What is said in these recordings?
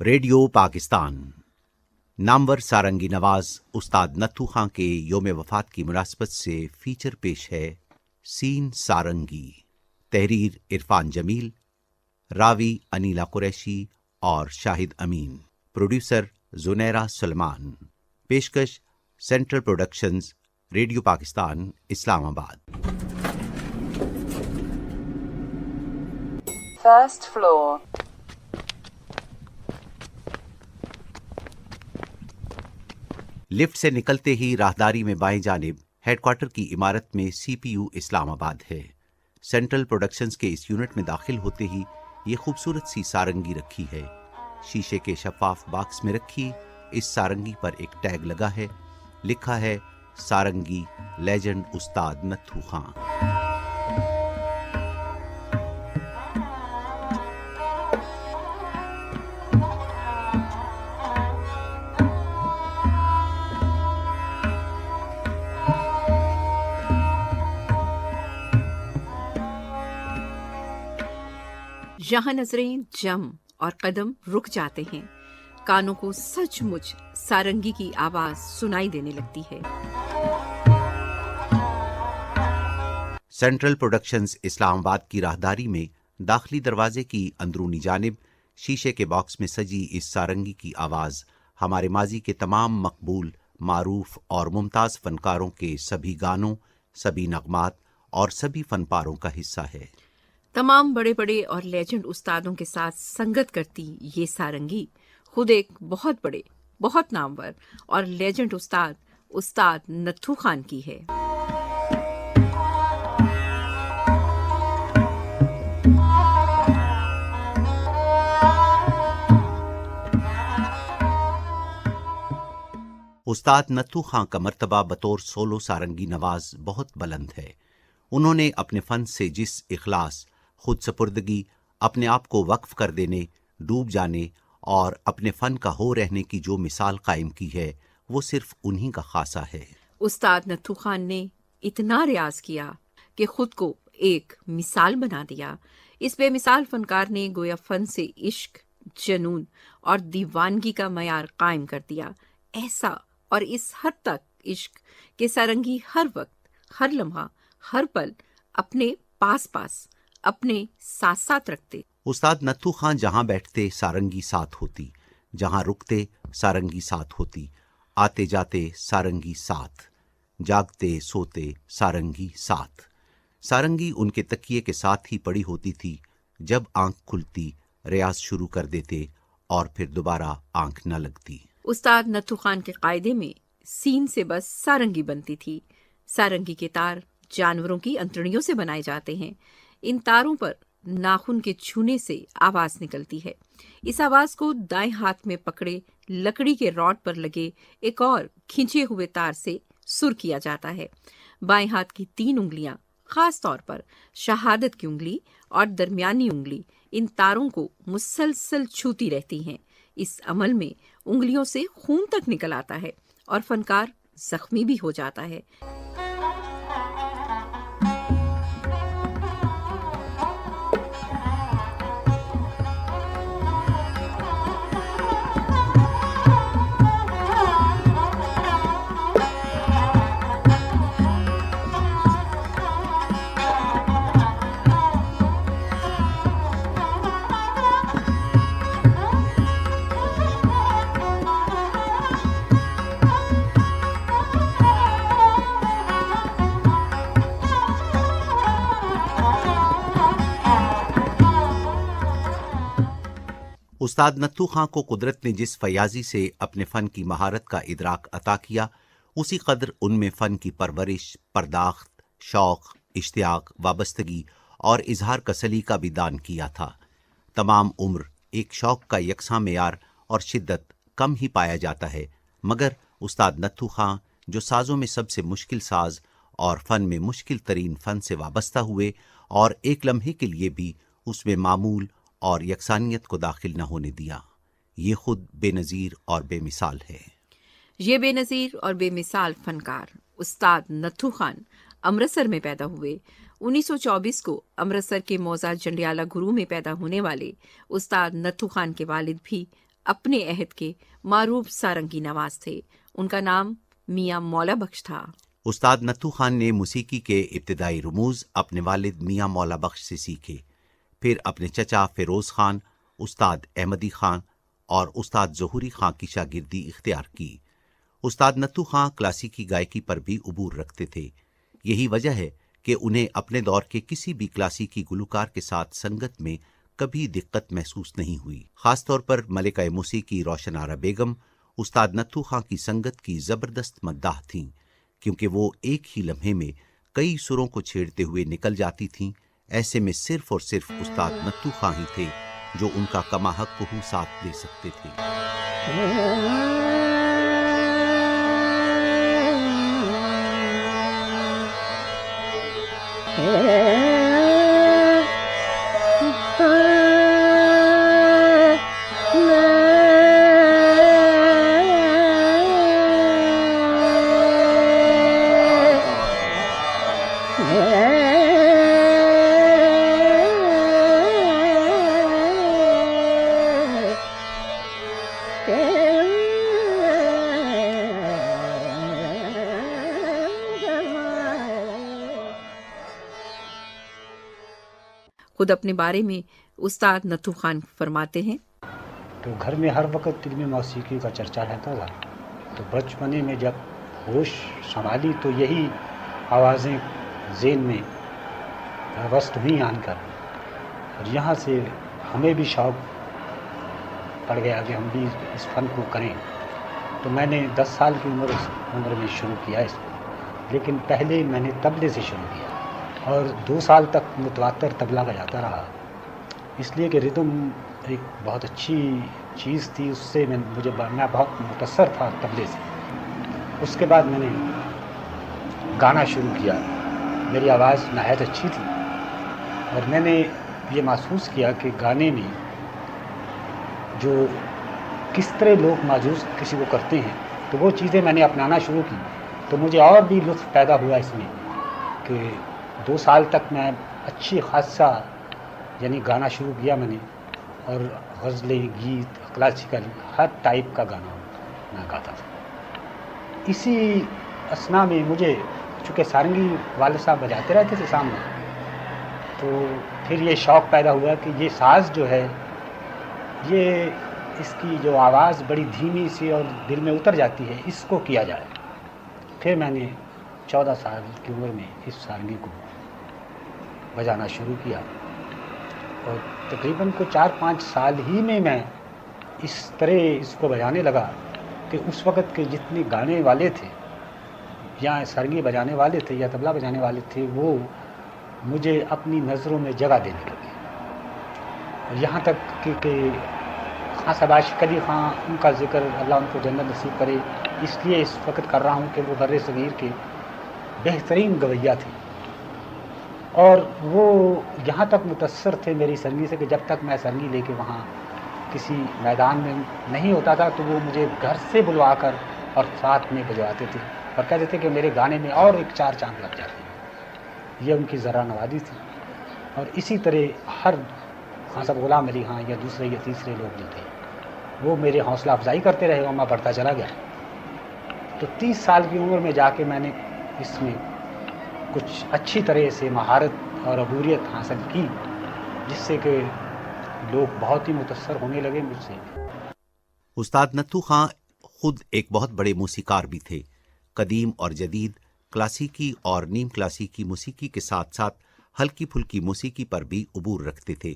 Radio Pakistan نامور سارنگی نواز استاد نتھو خان کے یوم وفات کی مناسبت سے فیچر پیش ہے سین سارنگی، تحریر عرفان جمیل، راوی انیلا قریشی اور شاہد امین، پروڈیوسر زنیرہ سلمان، پیشکش سینٹرل پروڈکشنز، ریڈیو پاکستان، اسلام آباد۔ First floor. لفٹ سے نکلتے ہی راہداری میں بائیں جانب ہیڈ کوارٹر کی عمارت میں سی پی یو اسلام آباد ہے۔ سینٹرل پروڈکشنز کے اس یونٹ میں داخل ہوتے ہی یہ خوبصورت سی سارنگی رکھی ہے۔ شیشے کے شفاف باکس میں رکھی اس سارنگی پر ایک ٹیگ لگا ہے، لکھا ہے سارنگی لیجنڈ استاد نتھو خان۔ یہاں نظریں جم اور قدم رک جاتے ہیں، کانوں کو سچ مچ سارنگی کی آواز سنائی دینے لگتی ہے۔ سینٹرل پروڈکشنز اسلام آباد کی راہداری میں داخلی دروازے کی اندرونی جانب شیشے کے باکس میں سجی اس سارنگی کی آواز ہمارے ماضی کے تمام مقبول، معروف اور ممتاز فنکاروں کے سبھی گانوں، سبھی نغمات اور سبھی فن پاروں کا حصہ ہے۔ تمام بڑے بڑے اور لیجنڈ استادوں کے ساتھ سنگت کرتی یہ سارنگی خود ایک بہت بڑے، بہت نامور اور لیجنڈ استاد نتھو خان کی ہے۔ استاد نتھو خان کا مرتبہ بطور سولو سارنگی نواز بہت بلند ہے۔ انہوں نے اپنے فن سے جس اخلاص، خود سپردگی، اپنے آپ کو وقف کر دینے، ڈوب جانے اور اپنے فن کا ہو رہنے کی جو مثال قائم کی ہے وہ صرف انہی کا خاصہ ہے۔ استاد نتھو خان نے اتنا ریاض کیا کہ خود کو ایک مثال بنا دیا۔ اس بے مثال فنکار نے گویا فن سے عشق، جنون اور دیوانگی کا معیار قائم کر دیا، ایسا اور اس حد تک عشق کہ سارنگی ہر وقت، ہر لمحہ، ہر پل اپنے پاس اپنے ساتھ رکھتے۔ استاد نتھو خان جہاں بیٹھتے سارنگی ساتھ ہوتی، جہاں رکتے سارنگی ساتھ ہوتی، آتے جاتے سارنگی ساتھ، جاگتے سوتے سارنگی ساتھ۔ سارنگی ان کے تکیے کے ساتھ ہی پڑی ہوتی تھی، جب آنکھ کھلتی ریاض شروع کر دیتے اور پھر دوبارہ آنکھ نہ لگتی۔ استاد نتھو خان کے قاعدے میں سین سے بس سارنگی بنتی تھی۔ سارنگی کے تار جانوروں کی انتڑیوں سے بنائے جاتے ہیں۔ ان تاروں پر ناخن کے چھونے سے آواز نکلتی ہے۔ اس آواز کو دائیں ہاتھ میں پکڑے لکڑی کے راڈ پر لگے ایک اور کھینچے ہوئے تار سے سر کیا جاتا ہے۔ بائیں ہاتھ کی 3 انگلیاں، خاص طور پر شہادت کی انگلی اور درمیانی انگلی، ان تاروں کو مسلسل چھوتی رہتی ہیں۔ اس عمل میں انگلیوں سے خون تک نکل آتا ہے اور فنکار زخمی بھی ہو جاتا ہے۔ استاد نتھو خان کو قدرت نے جس فیاضی سے اپنے فن کی مہارت کا ادراک عطا کیا، اسی قدر ان میں فن کی پرورش، پرداخت، شوق، اشتیاق، وابستگی اور اظہار کا سلیقہ بھی دان کیا تھا۔ تمام عمر ایک شوق کا یکساں معیار اور شدت کم ہی پایا جاتا ہے، مگر استاد نتھو خان جو سازوں میں سب سے مشکل ساز اور فن میں مشکل ترین فن سے وابستہ ہوئے اور ایک لمحے کے لیے بھی اس میں معمول اور یکسانیت کو داخل نہ ہونے دیا، یہ خود بے نظیر اور بے مثال ہے۔ یہ بے نظیر اور بے مثال فنکار استاد نتھو خان امرتسر میں پیدا ہوئے۔ 1924 کو امرتسر کے موزہ جنڈیالہ گرو میں پیدا ہونے والے استاد نتھو خان کے والد بھی اپنے عہد کے معروف سارنگی نواز تھے۔ ان کا نام میاں مولا بخش تھا۔ استاد نتھو خان نے موسیقی کے ابتدائی رموز اپنے والد میاں مولا بخش سے سیکھے، پھر اپنے چچا فیروز خان، استاد احمدی خان اور استاد ظہوری خان کی شاگردی اختیار کی۔ استاد نتھو خان کلاسیکی گائیکی پر بھی عبور رکھتے تھے۔ یہی وجہ ہے کہ انہیں اپنے دور کے کسی بھی کلاسیکی گلوکار کے ساتھ سنگت میں کبھی دقت محسوس نہیں ہوئی۔ خاص طور پر ملکہ موسیقی روشن آرا بیگم استاد نتھو خان کی سنگت کی زبردست مداح تھیں، کیونکہ وہ ایک ہی لمحے میں کئی سروں کو چھیڑتے ہوئے نکل جاتی تھیں۔ ایسے میں صرف اور صرف استاد نتھو خان ہی تھے جو ان کا کما حق ساتھ دے سکتے تھے۔ خود اپنے بارے میں استاد نتھو خان فرماتے ہیں، تو گھر میں ہر وقت علم موسیقی کا چرچا رہتا تھا۔ تو بچپنے میں جب ہوش سنبھالی تو یہی آوازیں ذہن میں وسط ہوئی آن کر، اور یہاں سے ہمیں بھی شوق پڑ گیا کہ ہم بھی اس فن کو کریں۔ تو میں نے 10 سال کی عمر میں شروع کیا اس کو، لیکن پہلے میں نے طبلے سے شروع کیا اور 2 سال تک متواتر طبلہ بجاتا رہا، اس لیے کہ ردم ایک بہت اچھی چیز تھی، اس سے میں بہت متاثر تھا طبلے سے۔ اس کے بعد میں نے گانا شروع کیا، میری آواز نہایت اچھی تھی اور میں نے یہ محسوس کیا کہ گانے میں جو کس طرح لوگ معجوز کسی کو کرتے ہیں، تو وہ چیزیں میں نے اپنانا شروع کی، تو مجھے اور بھی لطف پیدا ہوا اس میں کہ 2 سال تک میں اچھی خاصا یعنی گانا شروع کیا میں نے، اور غزلیں، گیت، کلاسیکل ہر ٹائپ کا گانا میں گاتا تھا۔ اسی اثنا میں مجھے چونکہ سارنگی والد صاحب بجاتے رہتے تھے سامنے، تو پھر یہ شوق پیدا ہوا کہ یہ ساز جو ہے، یہ اس کی جو آواز بڑی دھیمی سی اور دل میں اتر جاتی ہے، اس کو کیا جائے۔ پھر میں نے 14 سال کی عمر میں اس سارنگی کو بجانا شروع کیا، اور تقریباً 4-5 سال ہی میں اس طرح اس کو بجانے لگا کہ اس وقت کے جتنے گانے والے تھے یا سارنگی بجانے والے تھے یا طبلہ بجانے والے تھے، وہ مجھے اپنی نظروں میں جگہ دینے لگے، اور یہاں تک کہ خان صاحب عاشق علی خان، ان کا ذکر اللہ ان کو جنت نصیب کرے، اس لیے اس وقت کر رہا ہوں کہ وہ بر صغیر کے بہترین گویہ تھے، اور وہ یہاں تک متاثر تھے میری سرنگی سے کہ جب تک میں سرنگی لے کے وہاں کسی میدان میں نہیں ہوتا تھا تو وہ مجھے گھر سے بلوا کر اور ساتھ میں بجواتے تھے اور کہتے تھے کہ میرے گانے میں اور ایک 4 چاند لگ جاتے ہیں۔ یہ ان کی ذرا نوازی تھی، اور اسی طرح ہر خان صاحب غلام علی خان یا دوسرے یا تیسرے لوگ جو تھے وہ میرے حوصلہ افزائی کرتے رہے اور میں بڑھتا چلا گیا۔ تو 30 سال کی عمر میں جا کے میں نے اس میں کچھ اچھی طرح سے مہارت اور عبوریت حاصل کی، جس سے کہ لوگ بہت ہی متاثر ہونے لگے مجھ سے۔ استاد نتھو خان خود ایک بہت بڑے موسیقار بھی تھے۔ قدیم اور جدید کلاسیکی اور نیم کلاسیکی موسیقی کے ساتھ ساتھ ہلکی پھلکی موسیقی پر بھی عبور رکھتے تھے۔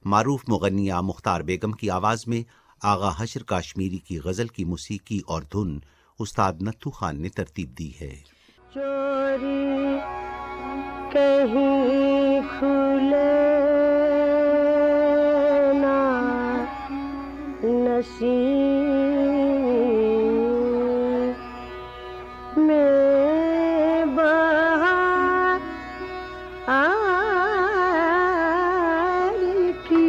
معروف مغنیہ مختار بیگم کی آواز میں آغا حشر کاشمیری کی غزل کی موسیقی اور دھن استاد نتھو خان نے ترتیب دی ہے۔ چوری کہیں کھلے نا نصیب میں بہار کی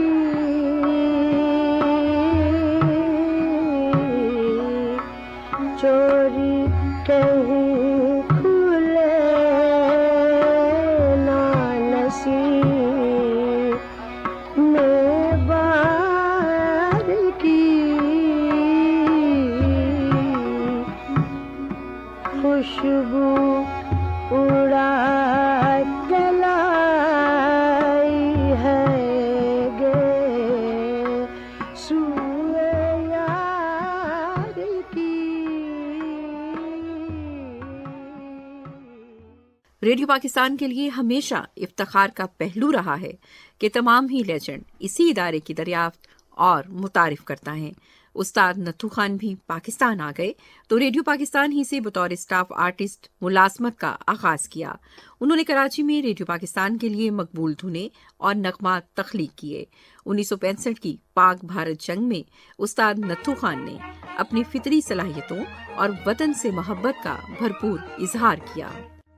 چوری کہیں کھلے نا نصیب میں بہار کی ریڈیو پاکستان کے لیے ہمیشہ افتخار کا پہلو رہا ہے کہ تمام ہی لیجنڈ اسی ادارے کی دریافت اور متعارف کرتا ہے۔ استاد نتھو خان بھی پاکستان آ گئے تو ریڈیو پاکستان ہی سے بطور اسٹاف آرٹسٹ ملازمت کا آغاز کیا۔ انہوں نے کراچی میں ریڈیو پاکستان کے لیے مقبول دھنیں اور نغمات تخلیق کیے۔ 1965 کی پاک بھارت جنگ میں استاد نتھو خان نے اپنی فطری صلاحیتوں اور وطن سے محبت کا بھرپور اظہار کیا۔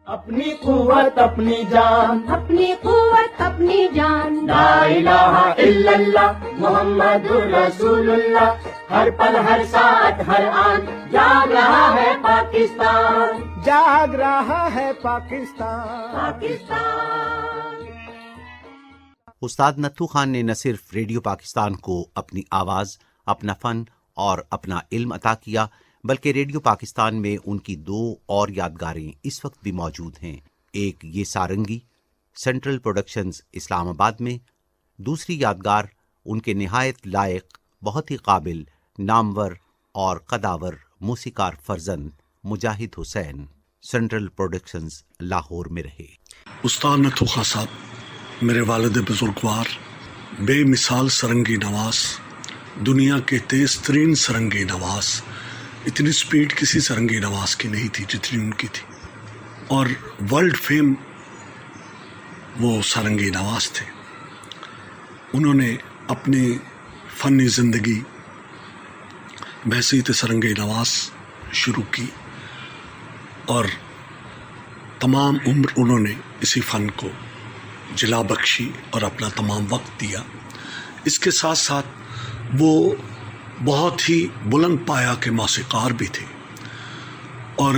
اپنی قوت اپنی جان، اپنی قوت اپنی جان، لا الہ الا اللہ محمد رسول اللہ، ہر پل ہر ساعت ہر آن جاگ رہا ہے پاکستان، جاگ رہا ہے پاکستان، پاکستان۔ استاد نتھو خان نے نہ صرف ریڈیو پاکستان کو اپنی آواز، اپنا فن اور اپنا علم عطا کیا، بلکہ ریڈیو پاکستان میں ان کی 2 اور یادگاریں اس وقت بھی موجود ہیں۔ ایک یہ سارنگی سینٹرل پروڈکشنز اسلام آباد میں، دوسری یادگار ان کے نہایت لائق، بہت ہی قابل، نامور اور قداور موسیقار فرزند مجاہد حسین، سینٹرل پروڈکشنز لاہور میں رہے۔ استاد نتھو خان صاحب میرے والد بزرگوار، بے مثال سرنگی نواز، دنیا کے تیز ترین سرنگی نواز، اتنی سپیڈ کسی سرنگی نواز کی نہیں تھی جتنی ان کی تھی، اور ورلڈ فیم وہ سرنگی نواز تھے۔ انہوں نے اپنی فنی زندگی بحیثیت سرنگی نواز شروع کی اور تمام عمر انہوں نے اسی فن کو جلا بخشی اور اپنا تمام وقت دیا۔ اس کے ساتھ ساتھ وہ بہت ہی بلند پایا کے موسیقار بھی تھے، اور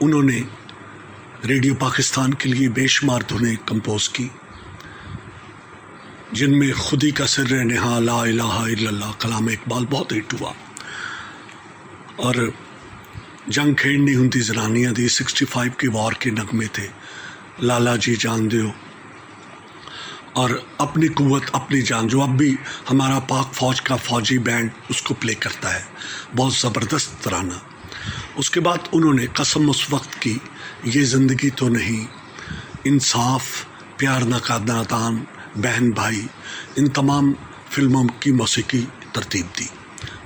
انہوں نے ریڈیو پاکستان کے لیے بے شمار دھنیں کمپوز کی، جن میں خودی کا سر نہا، لا الہ الا اللہ، کلام اقبال بہت ہٹ ہوا، اور جنگ کھیڑنی ہندی زنانیاں دی، 65 کی وار کے نغمے تھے، لالا جی جان دیو، اور اپنی قوت اپنی جان، جو اب بھی ہمارا پاک فوج کا فوجی بینڈ اس کو پلے کرتا ہے، بہت زبردست ترانہ۔ اس کے بعد انہوں نے قسم اس وقت کی، یہ زندگی تو نہیں، انصاف، پیار نہ کا نادان، بہن بھائی، ان تمام فلموں کی موسیقی ترتیب دی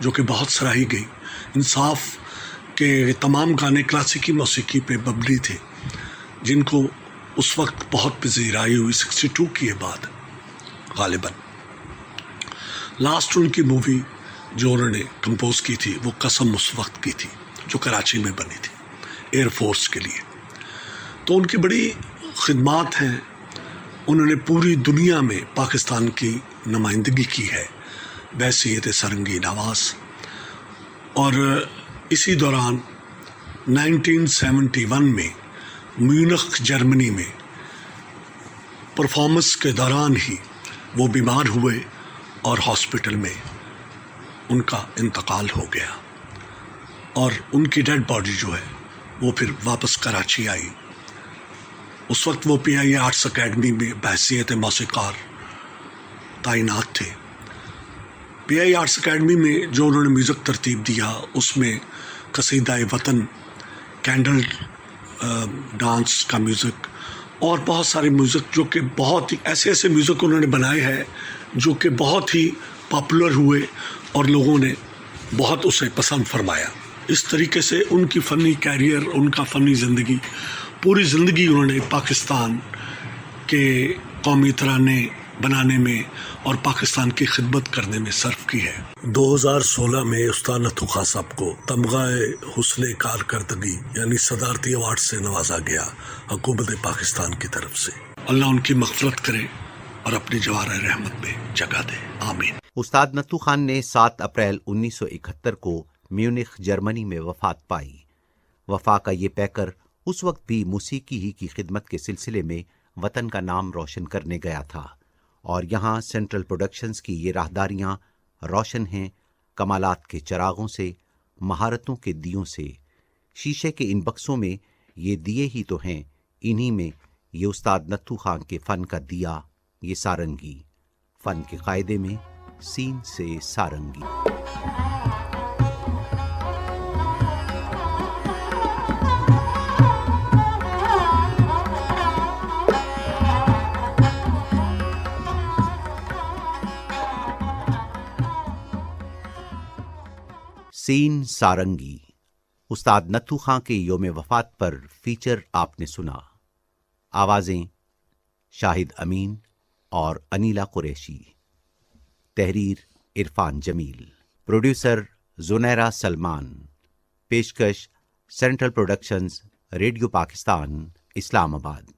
جو کہ بہت سراہی گئی۔ انصاف کے تمام گانے کلاسیکی موسیقی پہ مبنی تھے، جن کو اس وقت بہت پذیرائی ہوئی، 62 کی بعد غالباً۔ لاسٹ ان کی مووی جو انہوں نے کمپوز کی تھی وہ قسم اس وقت کی تھی، جو کراچی میں بنی تھی ایئر فورس کے لیے۔ تو ان کی بڑی خدمات ہیں، انہوں نے پوری دنیا میں پاکستان کی نمائندگی کی ہے بحیثیت سرنگی نواز۔ اور اسی دوران 1971 میں میونخ جرمنی میں پرفارمنس کے دوران ہی وہ بیمار ہوئے اور ہاسپٹل میں ان کا انتقال ہو گیا، اور ان کی ڈیڈ باڈی جو ہے وہ پھر واپس کراچی آئی۔ اس وقت وہ پی آئی اے آرٹس اکیڈمی میں بحیثیت موسیقار تعینات تھے۔ پی آئی آرٹس اکیڈمی میں جو انہوں نے میوزک ترتیب دیا، اس میں قصیدہ وطن، کینڈل ڈانس کا میوزک، اور بہت سارے میوزک جو کہ بہت ہی ایسے میوزک انہوں نے بنائے ہیں جو کہ بہت ہی پاپولر ہوئے اور لوگوں نے بہت اسے پسند فرمایا۔ اس طریقے سے ان کی فنی کیریئر، ان کا فنی زندگی، پوری زندگی انہوں نے پاکستان کے قومی ترانے بنانے میں اور پاکستان کی خدمت کرنے میں صرف کی ہے۔ 2016 میں استاد نتھو خان صاحب کو تمغہ حسن کارکردگی یعنی صدارتی ایوارڈ سے نوازا گیا حکومت پاکستان کی طرف سے۔ اللہ ان کی مغفرت کرے اور اپنی جوار رحمت میں جگہ دے، آمین۔ استاد نتھو خان نے 7 اپریل 1971 کو میونخ جرمنی میں وفات پائی۔ وفا کا یہ پیکر اس وقت بھی موسیقی ہی کی خدمت کے سلسلے میں وطن کا نام روشن کرنے گیا تھا، اور یہاں سینٹرل پروڈکشنز کی یہ راہداریاں روشن ہیں کمالات کے چراغوں سے، مہارتوں کے دیوں سے۔ شیشے کے ان بکسوں میں یہ دیے ہی تو ہیں، انہی میں یہ استاد نتھو خان کے فن کا دیا، یہ سارنگی، فن کے قاعدے میں سین سے سارنگی۔ سین سارنگی، استاد نتھو خان کے یوم وفات پر فیچر آپ نے سنا۔ آوازیں شاہد امین اور انیلا قریشی، تحریر عرفان جمیل، پروڈیوسر زنیرہ سلمان، پیشکش سینٹرل پروڈکشنز، ریڈیو پاکستان، اسلام آباد۔